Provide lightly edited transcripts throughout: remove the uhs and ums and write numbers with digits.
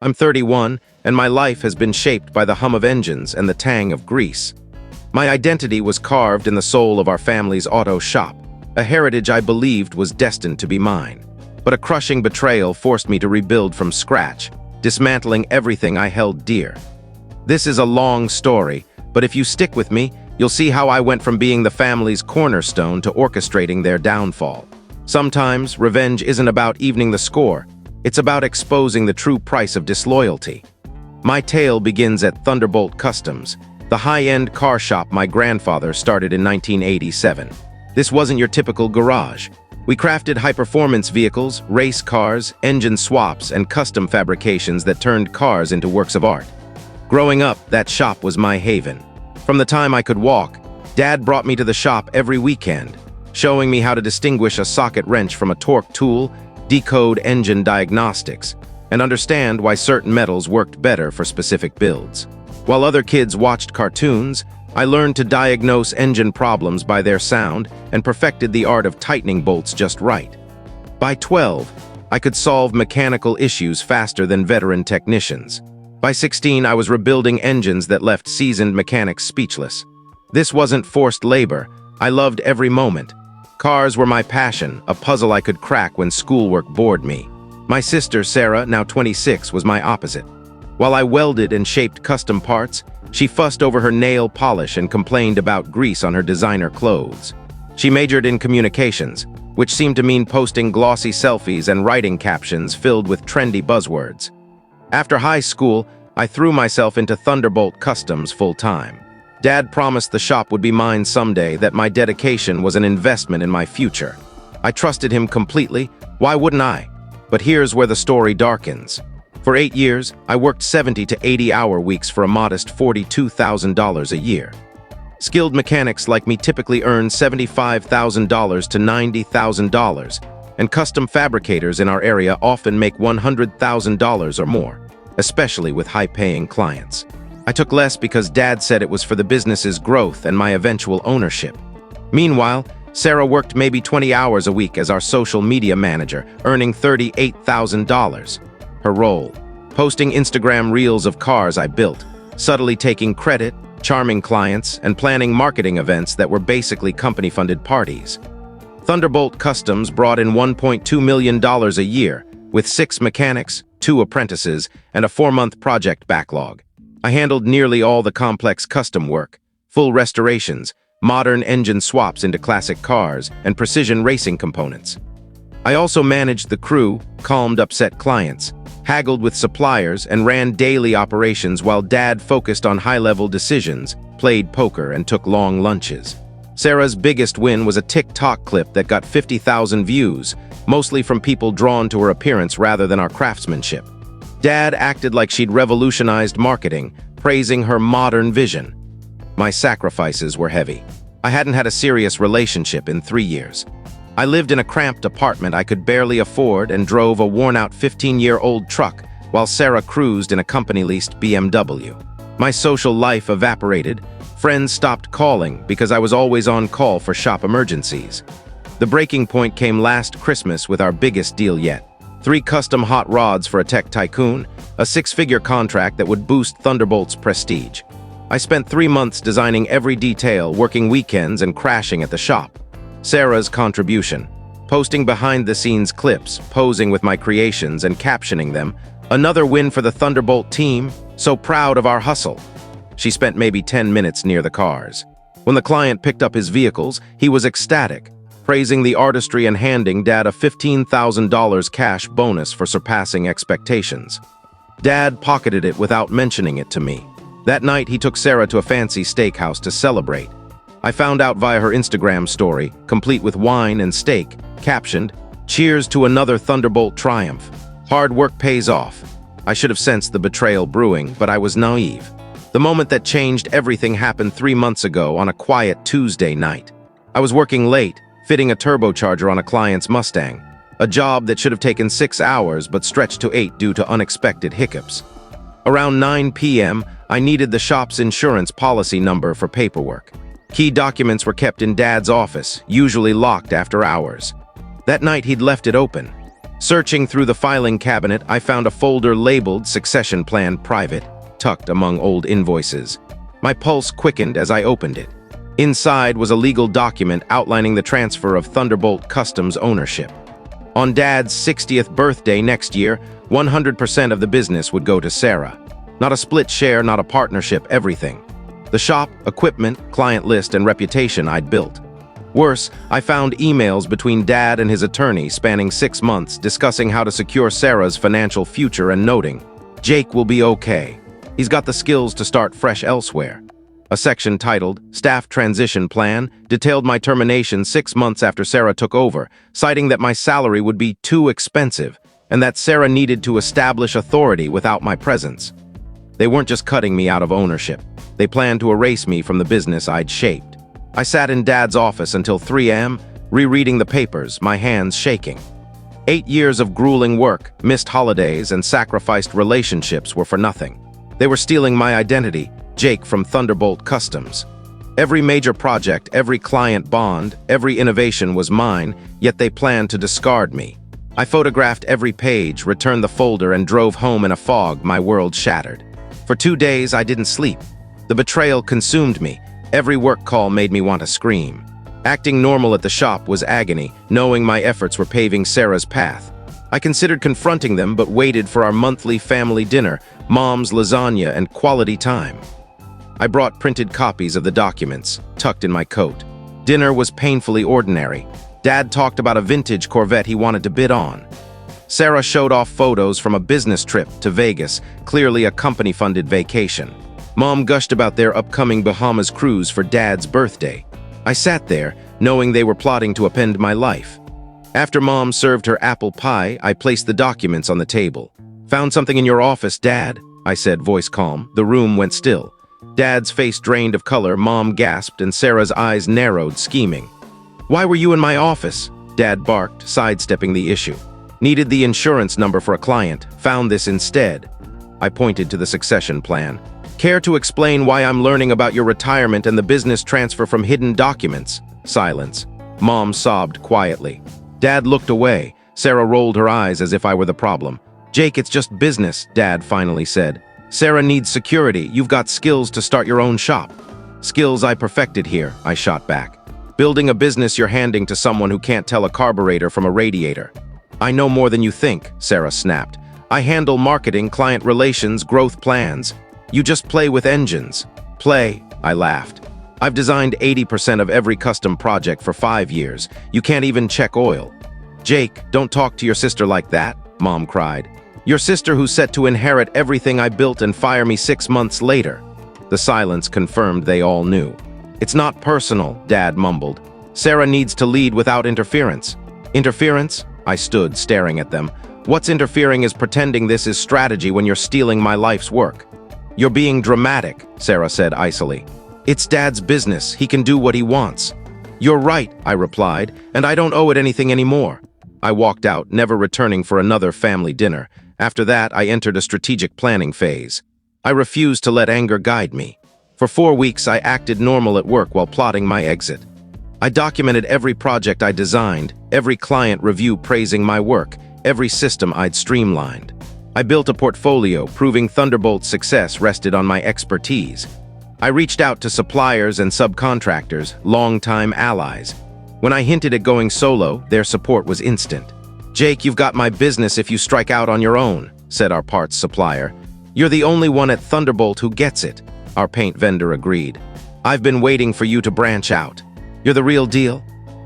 I'm 31, and my life has been shaped by the hum of engines and the tang of grease. My identity was carved in the soul of our family's auto shop, a heritage I believed was destined to be mine. But a crushing betrayal forced me to rebuild from scratch, dismantling everything I held dear. This is a long story, but if you stick with me, you'll see how I went from being the family's cornerstone to orchestrating their downfall. Sometimes, revenge isn't about evening the score. It's about exposing the true price of disloyalty. My tale begins at Thunderbolt Customs, the high-end car shop my grandfather started in 1987. This wasn't your typical garage. We crafted high-performance vehicles, race cars, engine swaps, and custom fabrications that turned cars into works of art. Growing up, that shop was my haven. From the time I could walk, Dad brought me to the shop every weekend, showing me how to distinguish a socket wrench from a torque tool, decode engine diagnostics, and understand why certain metals worked better for specific builds. While other kids watched cartoons, I learned to diagnose engine problems by their sound and perfected the art of tightening bolts just right. By 12, I could solve mechanical issues faster than veteran technicians. By 16, I was rebuilding engines that left seasoned mechanics speechless. This wasn't forced labor. I loved every moment. Cars were my passion, a puzzle I could crack when schoolwork bored me. My sister, Sarah, now 26, was my opposite. While I welded and shaped custom parts, she fussed over her nail polish and complained about grease on her designer clothes. She majored in communications, which seemed to mean posting glossy selfies and writing captions filled with trendy buzzwords. After high school, I threw myself into Thunderbolt Customs full-time. Dad promised the shop would be mine someday, that my dedication was an investment in my future. I trusted him completely. Why wouldn't I? But here's where the story darkens. For 8 years, I worked 70 to 80-hour weeks for a modest $42,000 a year. Skilled mechanics like me typically earn $75,000 to $90,000, and custom fabricators in our area often make $100,000 or more, especially with high-paying clients. I took less because Dad said it was for the business's growth and my eventual ownership. Meanwhile, Sarah worked maybe 20 hours a week as our social media manager, earning $38,000. Her role: posting Instagram reels of cars I built, subtly taking credit, charming clients, and planning marketing events that were basically company-funded parties. Thunderbolt Customs brought in $1.2 million a year, with 6 mechanics, 2 apprentices, and a 4-month project backlog. I handled nearly all the complex custom work, full restorations, modern engine swaps into classic cars, and precision racing components. I also managed the crew, calmed upset clients, haggled with suppliers, and ran daily operations while Dad focused on high-level decisions, played poker, and took long lunches. Sarah's biggest win was a TikTok clip that got 50,000 views, mostly from people drawn to her appearance rather than our craftsmanship. Dad acted like she'd revolutionized marketing, praising her modern vision. My sacrifices were heavy. I hadn't had a serious relationship in 3 years. I lived in a cramped apartment I could barely afford and drove a worn-out 15-year-old truck while Sarah cruised in a company-leased BMW. My social life evaporated. Friends stopped calling because I was always on call for shop emergencies. The breaking point came last Christmas with our biggest deal yet. 3 custom hot rods for a tech tycoon, a 6-figure contract that would boost Thunderbolt's prestige. I spent 3 months designing every detail, working weekends and crashing at the shop. Sarah's contribution: posting behind-the-scenes clips, posing with my creations and captioning them. Another win for the Thunderbolt team, so proud of our hustle. She spent maybe 10 minutes near the cars. When the client picked up his vehicles, he was ecstatic, praising the artistry and handing Dad a $15,000 cash bonus for surpassing expectations. Dad pocketed it without mentioning it to me. That night, he took Sarah to a fancy steakhouse to celebrate. I found out via her Instagram story, complete with wine and steak, captioned, "Cheers to another Thunderbolt triumph. Hard work pays off." I should have sensed the betrayal brewing, but I was naive. The moment that changed everything happened 3 months ago on a quiet Tuesday night. I was working late, fitting a turbocharger on a client's Mustang, a job that should have taken 6 hours but stretched to 8 due to unexpected hiccups. Around 9 p.m., I needed the shop's insurance policy number for paperwork. Key documents were kept in Dad's office, usually locked after hours. That night he'd left it open. Searching through the filing cabinet, I found a folder labeled Succession Plan Private, tucked among old invoices. My pulse quickened as I opened it. Inside was a legal document outlining the transfer of Thunderbolt Customs ownership. On Dad's 60th birthday next year, 100% of the business would go to Sarah. Not a split share, not a partnership, everything. The shop, equipment, client list, and reputation I'd built. Worse, I found emails between Dad and his attorney spanning 6 months discussing how to secure Sarah's financial future and noting, Jake will be okay. He's got the skills to start fresh elsewhere. A section titled Staff Transition Plan detailed my termination 6 months after Sarah took over, citing that my salary would be too expensive and that Sarah needed to establish authority without my presence. They weren't just cutting me out of ownership. They planned to erase me from the business I'd shaped. I sat in Dad's office until 3 a.m., rereading the papers, my hands shaking. 8 years of grueling work, missed holidays, and sacrificed relationships were for nothing. They were stealing my identity, Jake from Thunderbolt Customs. Every major project, every client bond, every innovation was mine, yet they planned to discard me. I photographed every page, returned the folder, and drove home in a fog, my world shattered. For 2 days, I didn't sleep. The betrayal consumed me. Every work call made me want to scream. Acting normal at the shop was agony, knowing my efforts were paving Sarah's path. I considered confronting them, but waited for our monthly family dinner, Mom's lasagna, and quality time. I brought printed copies of the documents, tucked in my coat. Dinner was painfully ordinary. Dad talked about a vintage Corvette he wanted to bid on. Sarah showed off photos from a business trip to Vegas, clearly a company-funded vacation. Mom gushed about their upcoming Bahamas cruise for Dad's birthday. I sat there, knowing they were plotting to upend my life. After Mom served her apple pie, I placed the documents on the table. "Found something in your office, Dad," I said, voice calm. The room went still. Dad's face drained of color, Mom gasped, and Sarah's eyes narrowed, scheming. "Why were you in my office?" Dad barked, sidestepping the issue. "Needed the insurance number for a client. Found this instead." I pointed to the succession plan. "Care to explain why I'm learning about your retirement and the business transfer from hidden documents?" Silence. Mom sobbed quietly. Dad looked away. Sarah rolled her eyes as if I were the problem. "Jake, it's just business," Dad finally said. "Sarah needs security. You've got skills to start your own shop." "Skills I perfected here," I shot back. "Building a business you're handing to someone who can't tell a carburetor from a radiator." "I know more than you think," Sarah snapped. "I handle marketing, client relations, growth plans. You just play with engines." "Play," I laughed. "I've designed 80% of every custom project for 5 years. You can't even check oil." "Jake, don't talk to your sister like that," Mom cried. "Your sister who's set to inherit everything I built and fire me 6 months later." The silence confirmed they all knew. "It's not personal," Dad mumbled. "Sarah needs to lead without interference." "Interference?" I stood, staring at them. "What's interfering is pretending this is strategy when you're stealing my life's work." "You're being dramatic," Sarah said icily. "It's Dad's business. He can do what he wants." "You're right," I replied, "and I don't owe it anything anymore." I walked out, never returning for another family dinner. After that, I entered a strategic planning phase. I refused to let anger guide me. For 4 weeks, I acted normal at work while plotting my exit. I documented every project I designed, every client review praising my work, every system I'd streamlined. I built a portfolio proving Thunderbolt's success rested on my expertise. I reached out to suppliers and subcontractors, longtime allies. When I hinted at going solo, their support was instant. "Jake, you've got my business if you strike out on your own," said our parts supplier. "You're the only one at Thunderbolt who gets it," our paint vendor agreed. "I've been waiting for you to branch out. You're the real deal."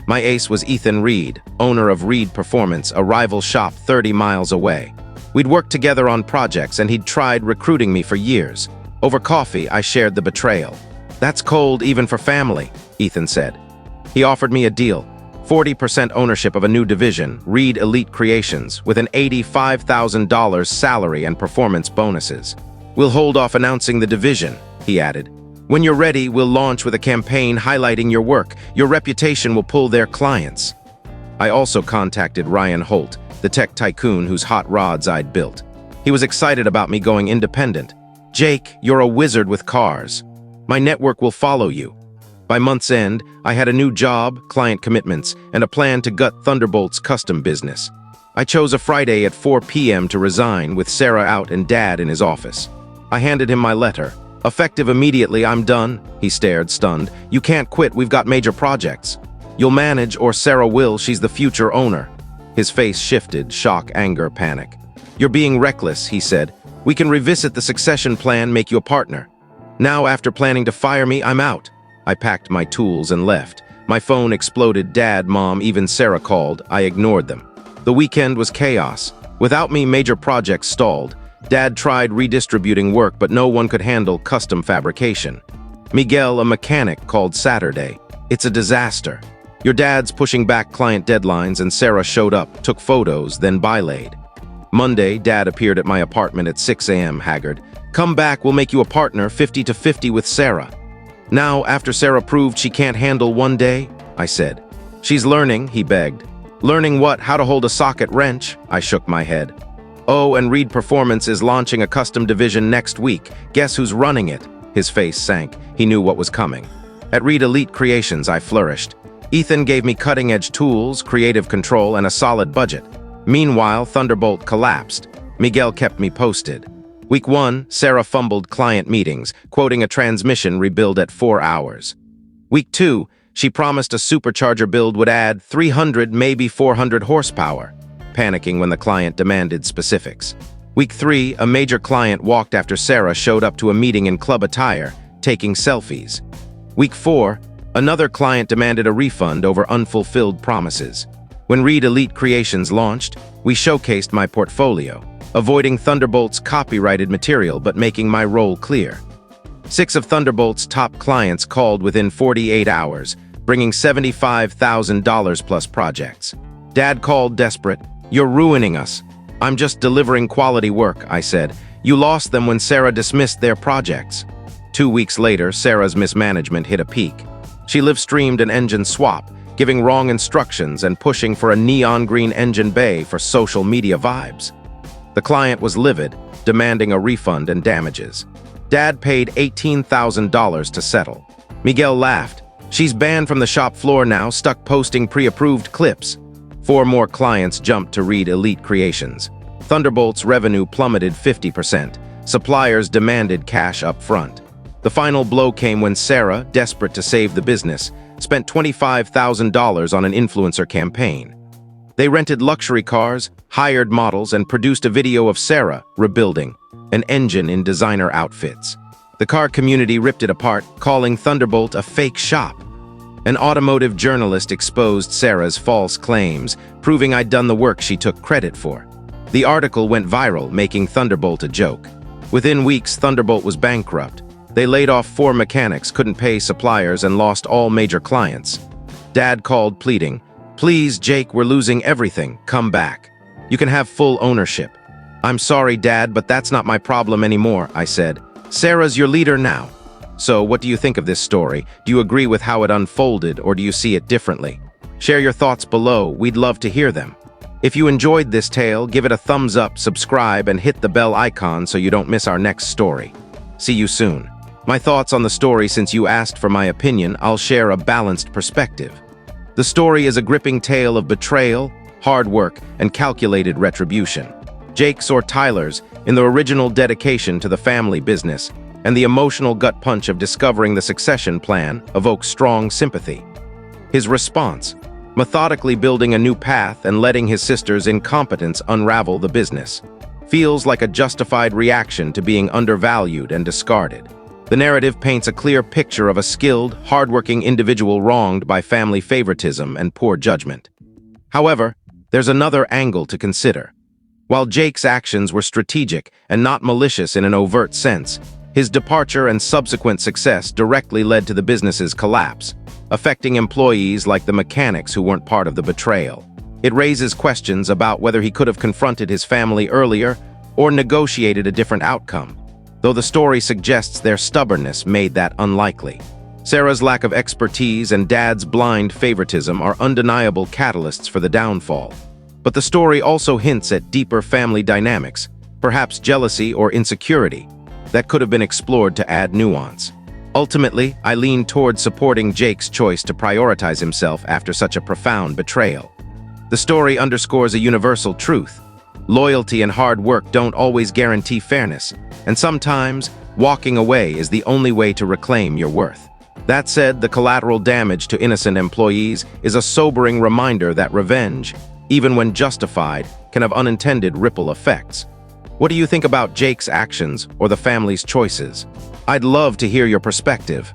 My ace was Ethan Reed, owner of Reed Performance, a rival shop 30 miles away. We'd worked together on projects, and he'd tried recruiting me for years. Over coffee, I shared the betrayal. "That's cold even for family," Ethan said. He offered me a deal, 40% ownership of a new division, Reed Elite Creations, with an $85,000 salary and performance bonuses. "We'll hold off announcing the division," he added. "When you're ready, we'll launch with a campaign highlighting your work. Your reputation will pull their clients." I also contacted Ryan Holt, the tech tycoon whose hot rods I'd built. He was excited about me going independent. "Jake, you're a wizard with cars. My network will follow you." By month's end, I had a new job, client commitments, and a plan to gut Thunderbolt's custom business. I chose a Friday at 4 p.m. to resign, with Sarah out and Dad in his office. I handed him my letter. "Effective immediately, I'm done." He stared, stunned. "You can't quit, we've got major projects." "You'll manage, or Sarah will, she's the future owner." His face shifted, shock, anger, panic. "You're being reckless," he said. "We can revisit the succession plan, make you a partner." Now, after planning to fire me, I'm out. I packed my tools and left. My phone exploded. Dad, Mom, even Sarah called. I ignored them. The weekend was chaos. Without me, major projects stalled. Dad tried redistributing work, but no one could handle custom fabrication. Miguel, a mechanic, called Saturday. "It's a disaster. Your dad's pushing back client deadlines," and Sarah showed up, took photos, then bylaid. Monday, Dad appeared at my apartment at 6 a.m., haggard. "Come back, we'll make you a partner, 50-50 with Sarah." Now, after Sarah proved she can't handle one day, I said. "She's learning," he begged. "Learning what? How to hold a socket wrench?" I shook my head. "Oh, and Reed Performance is launching a custom division next week. Guess who's running it?" His face sank. He knew what was coming. At Reed Elite Creations, I flourished. Ethan gave me cutting-edge tools, creative control, and a solid budget. Meanwhile, Thunderbolt collapsed. Miguel kept me posted. Week 1, Sarah fumbled client meetings, quoting a transmission rebuild at 4 hours. Week 2, she promised a supercharger build would add 300, maybe 400 horsepower, panicking when the client demanded specifics. Week 3, a major client walked after Sarah showed up to a meeting in club attire, taking selfies. Week 4, another client demanded a refund over unfulfilled promises. When Reed Elite Creations launched, we showcased my portfolio, avoiding Thunderbolt's copyrighted material but making my role clear. 6 of Thunderbolt's top clients called within 48 hours, bringing $75,000 plus projects. Dad called desperate. "You're ruining us." "I'm just delivering quality work," I said. "You lost them when Sarah dismissed their projects." 2 weeks later, Sarah's mismanagement hit a peak. She live-streamed an engine swap, giving wrong instructions and pushing for a neon green engine bay for social media vibes. The client was livid, demanding a refund and damages. Dad paid $18,000 to settle. Miguel laughed. "She's banned from the shop floor now, stuck posting pre-approved clips." 4 more clients jumped to Reed Elite Creations. Thunderbolt's revenue plummeted 50%. Suppliers demanded cash up front. The final blow came when Sarah, desperate to save the business, spent $25,000 on an influencer campaign. They rented luxury cars, hired models, and produced a video of Sarah rebuilding an engine in designer outfits. The car community ripped it apart, calling Thunderbolt a fake shop. An automotive journalist exposed Sarah's false claims, proving I'd done the work she took credit for. The article went viral, making Thunderbolt a joke. Within weeks, Thunderbolt was bankrupt. They laid off 4 mechanics, couldn't pay suppliers, and lost all major clients. Dad called, pleading, "Please, Jake, we're losing everything. Come back. You can have full ownership." "I'm sorry, Dad, but that's not my problem anymore," I said. "Sarah's your leader now." So, what do you think of this story? Do you agree with how it unfolded, or do you see it differently? Share your thoughts below. We'd love to hear them. If you enjoyed this tale, give it a thumbs up, subscribe, and hit the bell icon so you don't miss our next story. See you soon. My thoughts on the story: since you asked for my opinion, I'll share a balanced perspective. The story is a gripping tale of betrayal, hard work, and calculated retribution. Jake's, or Tyler's, in the original dedication to the family business, and the emotional gut punch of discovering the succession plan evokes strong sympathy. His response, methodically building a new path and letting his sister's incompetence unravel the business, feels like a justified reaction to being undervalued and discarded. The narrative paints a clear picture of a skilled, hardworking individual wronged by family favoritism and poor judgment. However, there's another angle to consider. While Jake's actions were strategic and not malicious in an overt sense, his departure and subsequent success directly led to the business's collapse, affecting employees like the mechanics who weren't part of the betrayal. It raises questions about whether he could have confronted his family earlier or negotiated a different outcome, though the story suggests their stubbornness made that unlikely. Sarah's lack of expertise and Dad's blind favoritism are undeniable catalysts for the downfall. But the story also hints at deeper family dynamics, perhaps jealousy or insecurity, that could have been explored to add nuance. Ultimately, I lean toward supporting Jake's choice to prioritize himself after such a profound betrayal. The story underscores a universal truth. Loyalty and hard work don't always guarantee fairness, and sometimes walking away is the only way to reclaim your worth. That said, the collateral damage to innocent employees is a sobering reminder that revenge, even when justified, can have unintended ripple effects. What do you think about Jake's actions or the family's choices? I'd love to hear your perspective.